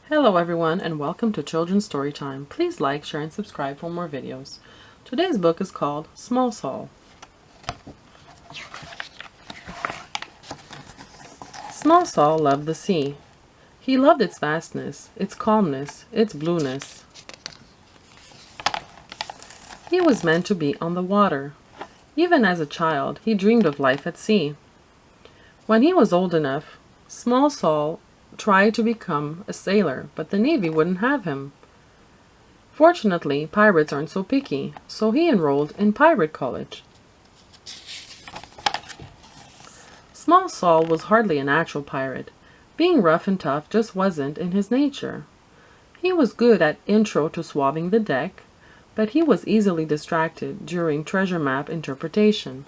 Hello everyone and welcome to Children's Storytime. Please like, share, and subscribe for more videos. Today's book is called Small Saul. Small Saul loved the sea. He loved its vastness, its calmness, its blueness. He was meant to be on the water. Even as a child, he dreamed of life at sea. When he was old enough, Small Saul tried to become a sailor, but the Navy wouldn't have him. Fortunately, pirates aren't so picky, so he enrolled in pirate college. Small Saul was hardly a natural pirate. Being rough and tough just wasn't in his nature. He was good at intro to swabbing the deck, but he was easily distracted during treasure map interpretation.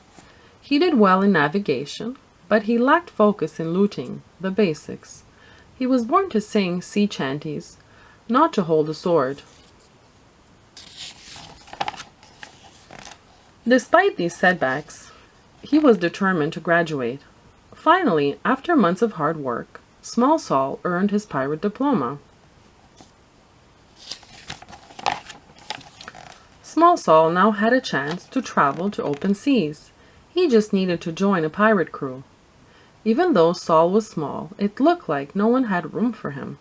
He did well in navigation, but he lacked focus in looting, the basics. He was born to sing sea chanties, not to hold a sword. Despite these setbacks, he was determined to graduate. Finally, after months of hard work, Small Saul earned his pirate diploma. Small Saul now had a chance to travel to open seas. He just needed to join a pirate crew. Even though Saul was small, it looked like no one had room for him.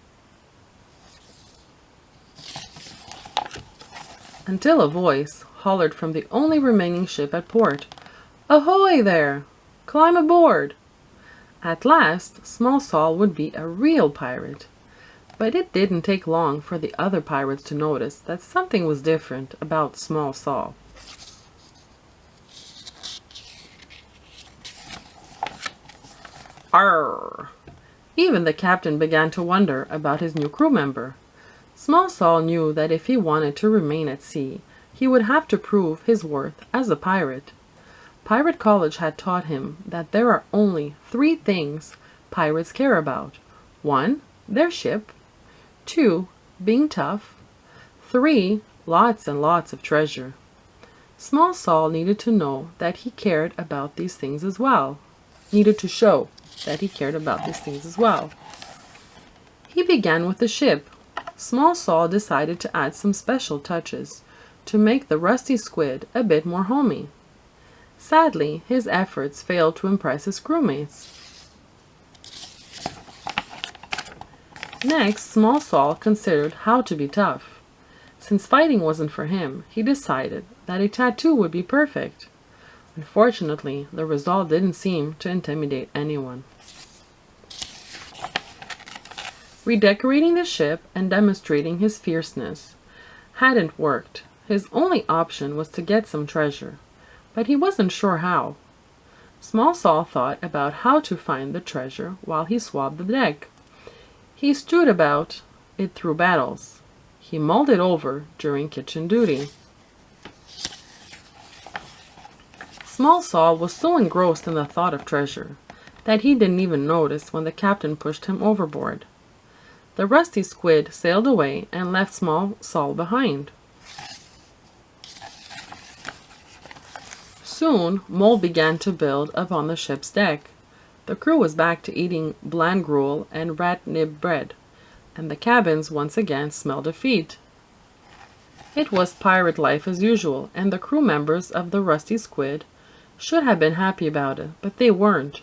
Until a voice hollered from the only remaining ship at port, "Ahoy there! Climb aboard!" At last, Small Saul would be a real pirate. But it didn't take long for the other pirates to notice that something was different about Small Saul. Arr! Even the captain began to wonder about his new crew member. Small Saul knew that if he wanted to remain at sea, he would have to prove his worth as a pirate. Pirate College had taught him that there are only 3 things pirates care about. 1. Their ship. 2. Being tough. 3. Lots and lots of treasure. Small Saul needed to know that he cared about these things as well. Needed to show that he cared about these things as well. He began with the ship. Small Saul decided to add some special touches to make the rusty squid a bit more homey. Sadly, his efforts failed to impress his crewmates. Next, Small Saul considered how to be tough. Since fighting wasn't for him, he decided that a tattoo would be perfect. Unfortunately, the result didn't seem to intimidate anyone. Redecorating the ship and demonstrating his fierceness hadn't worked. His only option was to get some treasure, but he wasn't sure how. Small Saul thought about how to find the treasure while he swabbed the deck. He stewed about it through battles. He mulled it over during kitchen duty. Small Saul was so engrossed in the thought of treasure that he didn't even notice when the captain pushed him overboard. The rusty squid sailed away and left Small Saul behind. Soon, mold began to build up on the ship's deck. The crew was back to eating bland gruel and rat nib bread, and the cabins once again smelled of feet. It was pirate life as usual, and the crew members of the Rusty Squid should have been happy about it, but they weren't.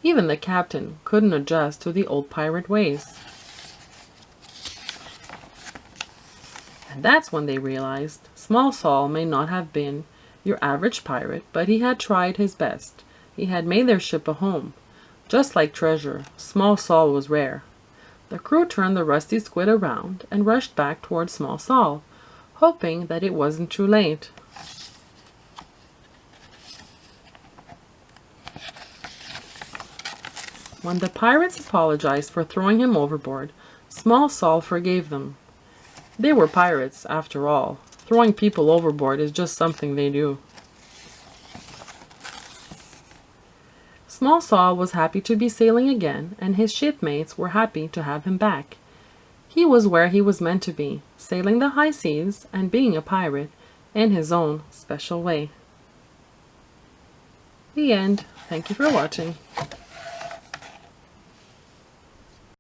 Even the captain couldn't adjust to the old pirate ways. And that's when they realized Small Saul may not have been your average pirate, but he had tried his best. He had made their ship a home. Just like treasure, Small Saul was rare. The crew turned the Rusty Squid around and rushed back toward Small Saul, hoping that it wasn't too late. When the pirates apologized for throwing him overboard, Small Saul forgave them. They were pirates, after all. Throwing people overboard is just something they do. Small Saul was happy to be sailing again, and his shipmates were happy to have him back. He was where he was meant to be, sailing the high seas and being a pirate in his own special way. The end. Thank you for watching.